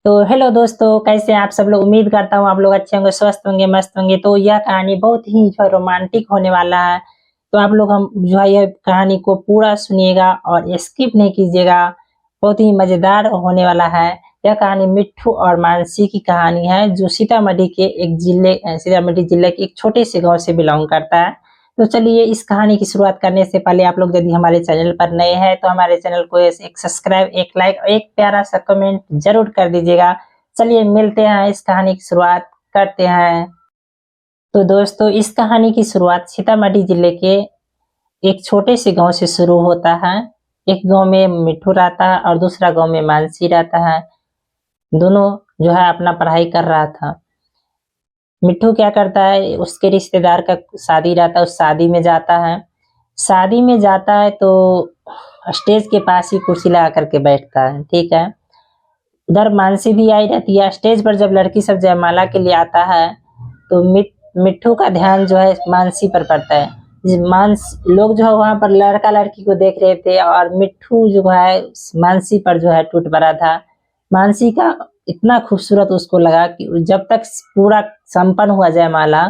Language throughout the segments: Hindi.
तो हेलो दोस्तों, कैसे हैं आप सब लोग। उम्मीद करता हूँ आप लोग अच्छे होंगे, स्वस्थ होंगे, मस्त होंगे। तो यह कहानी बहुत ही जो है रोमांटिक होने वाला है। तो आप लोग हम जो है यह कहानी को पूरा सुनिएगा और स्किप नहीं कीजिएगा। बहुत ही मजेदार होने वाला है। यह कहानी मिट्ठू और मानसी की कहानी है, जो सीतामढ़ी जिले के एक छोटे से गांव से बिलोंग करता है। तो चलिए इस कहानी की शुरुआत करने से पहले आप लोग यदि हमारे चैनल पर नए हैं तो हमारे चैनल को एक सब्सक्राइब, एक लाइक और एक प्यारा सा कमेंट जरूर कर दीजिएगा। चलिए मिलते हैं, इस कहानी की शुरुआत करते हैं। तो दोस्तों, इस कहानी की शुरुआत सीतामढ़ी जिले के एक छोटे से गांव से शुरू होता है। एक गांव में मिट्ठू रहता है और दूसरा गांव में मानसी रहता है। दोनों जो है अपना पढ़ाई कर रहा था। मिट्ठू क्या करता है, उसके रिश्तेदार का शादी रहता है, उस शादी में जाता है। शादी में जाता है तो स्टेज के पास ही कुर्सी लगा करके बैठता है, ठीक है। उधर मानसी भी आई रहती है। स्टेज पर जब लड़की सब जयमाला के लिए आता है तो मिट्ठू का ध्यान जो है मानसी पर पड़ता है। लोग जो है वहां पर लड़का लड़की को देख रहे थे और मिट्ठू जो है मानसी पर जो है टूट पड़ा था। मानसी का इतना खूबसूरत उसको लगा कि जब तक पूरा संपन्न हुआ जयमाला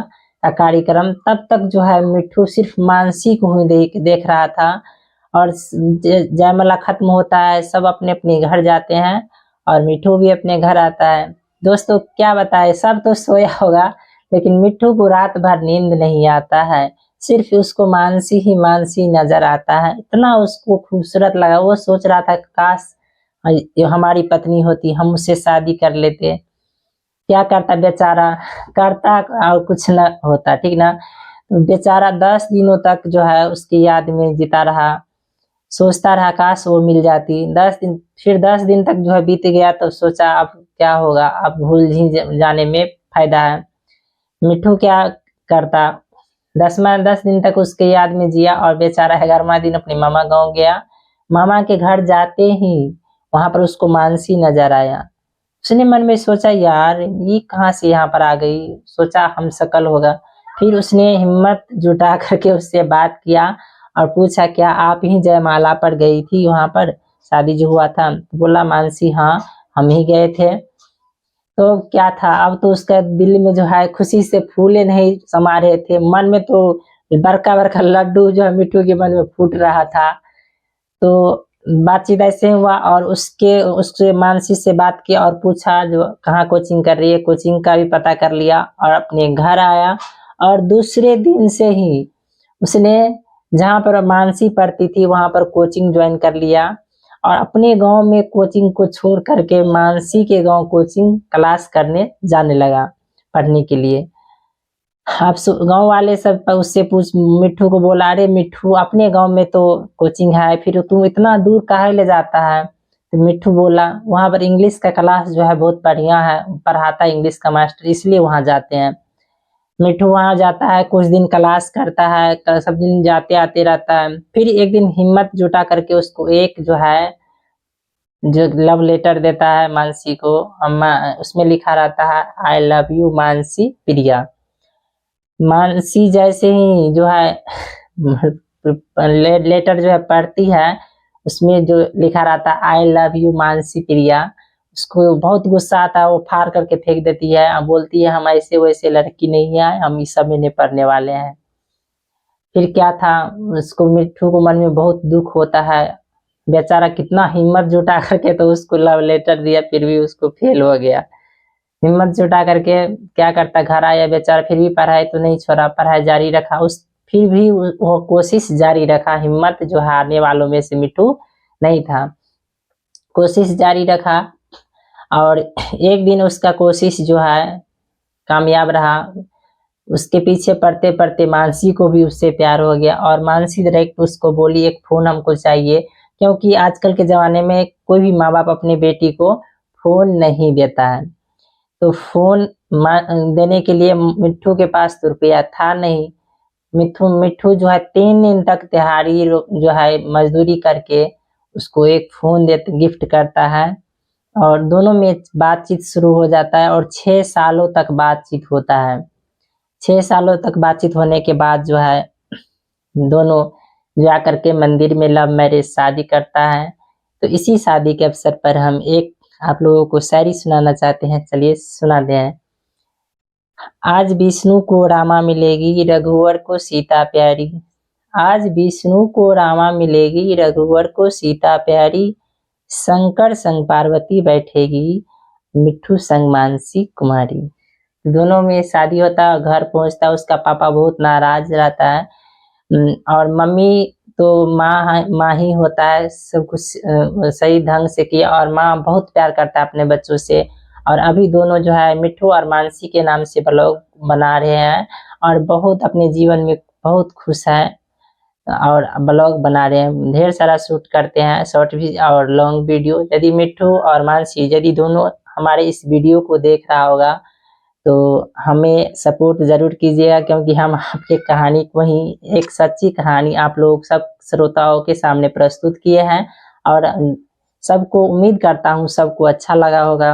का कार्यक्रम, तब तक जो है मिट्ठू सिर्फ मानसी को ही देख रहा था। और जयमाला खत्म होता है, सब अपने अपने घर जाते हैं और मिट्ठू भी अपने घर आता है। दोस्तों क्या बताए, सब तो सोया होगा लेकिन मिट्ठू को रात भर नींद नहीं आता है। सिर्फ उसको मानसी ही मानसी नजर आता है। इतना उसको खूबसूरत लगा, वो सोच रहा था काश ये हमारी पत्नी होती, हम उससे शादी कर लेते। क्या करता बेचारा, करता और कुछ न होता, ठीक ना। तो बेचारा 10 दिनों तक जो है उसकी याद में जीता रहा, सोचता रहा काश वो मिल जाती। 10 दिन, फिर 10 दिन तक जो है बीत गया तो सोचा अब क्या होगा, अब भूल ही जाने में फायदा है। मिट्ठू क्या करता, 10 दिन तक उसके याद में जिया और बेचारा 11वां दिन अपने मामा गांव गया। मामा के घर जाते ही वहां पर उसको मानसी नजर आया। उसने मन में सोचा यार ये कहाँ से यहाँ पर आ गई, सोचा हम शकल होगा। फिर उसने हिम्मत जुटा करके उससे बात किया और पूछा क्या आप ही जयमाला पर गई थी, वहां पर शादी जो हुआ था। बोला मानसी हाँ हम ही गए थे। तो क्या था, अब तो उसका दिल में जो है खुशी से फूले नहीं समा रहे थे। मन में तो बड़का बड़का लड्डू जो है मिट्टू के मन में फूट रहा था। तो बातचीत ऐसे हुआ और उससे मानसी से बात की और पूछा जो कहाँ कोचिंग कर रही है, कोचिंग का भी पता कर लिया और अपने घर आया। और दूसरे दिन से ही उसने जहाँ पर मानसी पढ़ती थी वहां पर कोचिंग ज्वाइन कर लिया और अपने गांव में कोचिंग को छोड़ करके मानसी के गांव कोचिंग क्लास करने जाने लगा पढ़ने के लिए। आप गांव वाले सब उससे पूछ, मिट्ठू को बोला अरे मिट्ठू अपने गांव में तो कोचिंग है, फिर तू इतना दूर काहे ले जाता है। तो मिट्ठू बोला वहां पर इंग्लिश का क्लास जो है बहुत बढ़िया है, पढ़ाता है इंग्लिश का मास्टर, इसलिए वहां जाते हैं। मिट्ठू वहां जाता है, कुछ दिन क्लास करता है, सब दिन जाते आते रहता है। फिर एक दिन हिम्मत जुटा करके उसको एक जो है जो लव लेटर देता है मानसी को। उसमें लिखा रहता है आई लव यू मानसी प्रिया। मानसी जैसे ही जो है लेटर जो है पढ़ती है, उसमें जो लिखा रहता है आई लव यू मानसी प्रिया, उसको बहुत गुस्सा आता है। वो फाड़ करके फेंक देती है और बोलती है हम ऐसे वैसे लड़की नहीं है, हम इस सब में नहीं पढ़ने वाले हैं। फिर क्या था, उसको मिट्ठू को मन में बहुत दुख होता है। बेचारा कितना हिम्मत जुटा करके तो उसको लव लेटर दिया, फिर भी उसको फेल हो गया। हिम्मत जुटा करके क्या करता, घर आया बेचारा, फिर भी पढ़ाई तो नहीं छोड़ा, पढ़ाई जारी रखा। उस फिर भी वो कोशिश जारी रखा। हिम्मत जो हारने वालों में से मिट्टू नहीं था, कोशिश जारी रखा। और एक दिन उसका कोशिश जो है कामयाब रहा। उसके पीछे पढ़ते पढ़ते मानसी को भी उससे प्यार हो गया और मानसी डायरेक्ट उसको बोली एक फोन हमको चाहिए, क्योंकि आजकल के जमाने में कोई भी माँ बाप अपनी बेटी को फोन नहीं देता है। तो फोन देने के लिए मिट्ठू के पास तो रुपया था नहीं। मिट्ठू जो है 3 दिन तक दिहाड़ी जो है मजदूरी करके उसको एक फोन देते गिफ्ट करता है और दोनों में बातचीत शुरू हो जाता है और 6 सालों तक बातचीत होता है। 6 सालों तक बातचीत होने के बाद जो है दोनों जा करके मंदिर में लव मैरिज शादी करता है। तो इसी शादी के अवसर पर हम एक आप लोगों को शायरी सुनाना चाहते हैं, चलिए सुना दें। आज विष्णु को रामा मिलेगी, रघुवर को सीता प्यारी। आज विष्णु को रामा मिलेगी, रघुवर को सीता प्यारी। शंकर संग पार्वती बैठेगी, मिट्ठू संग मानसी कुमारी। दोनों में शादी होता है, घर पहुंचता है, उसका पापा बहुत नाराज रहता है और मम्मी तो माँ ही होता है, सब कुछ सही ढंग से किया और माँ बहुत प्यार करता है अपने बच्चों से। और अभी दोनों जो है मिट्ठू और मानसी के नाम से ब्लॉग बना रहे हैं और बहुत अपने जीवन में बहुत खुश है और ब्लॉग बना रहे हैं, ढेर सारा शूट करते हैं, शॉर्ट भी और लॉन्ग वीडियो। यदि मिट्ठू और मानसी यदि दोनों हमारे इस वीडियो को देख रहा होगा तो हमें सपोर्ट ज़रूर कीजिएगा, क्योंकि हम आपके कहानी को ही एक सच्ची कहानी आप लोग सब श्रोताओं के सामने प्रस्तुत किए हैं और सबको उम्मीद करता हूँ सबको अच्छा लगा होगा।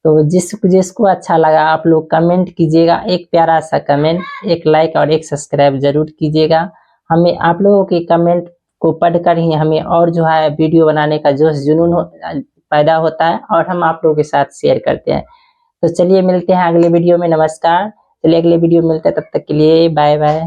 तो जिसको अच्छा लगा आप लोग कमेंट कीजिएगा, एक प्यारा सा कमेंट, एक लाइक और एक सब्सक्राइब जरूर कीजिएगा। हमें आप लोगों के कमेंट को पढ़कर ही हमें और जो है वीडियो बनाने का जोश जुनून पैदा होता है और हम आप लोगों के साथ शेयर करते हैं। तो चलिए मिलते हैं अगले वीडियो में, नमस्कार। चलिए अगले वीडियो में मिलते हैं, तब तक के लिए बाय बाय।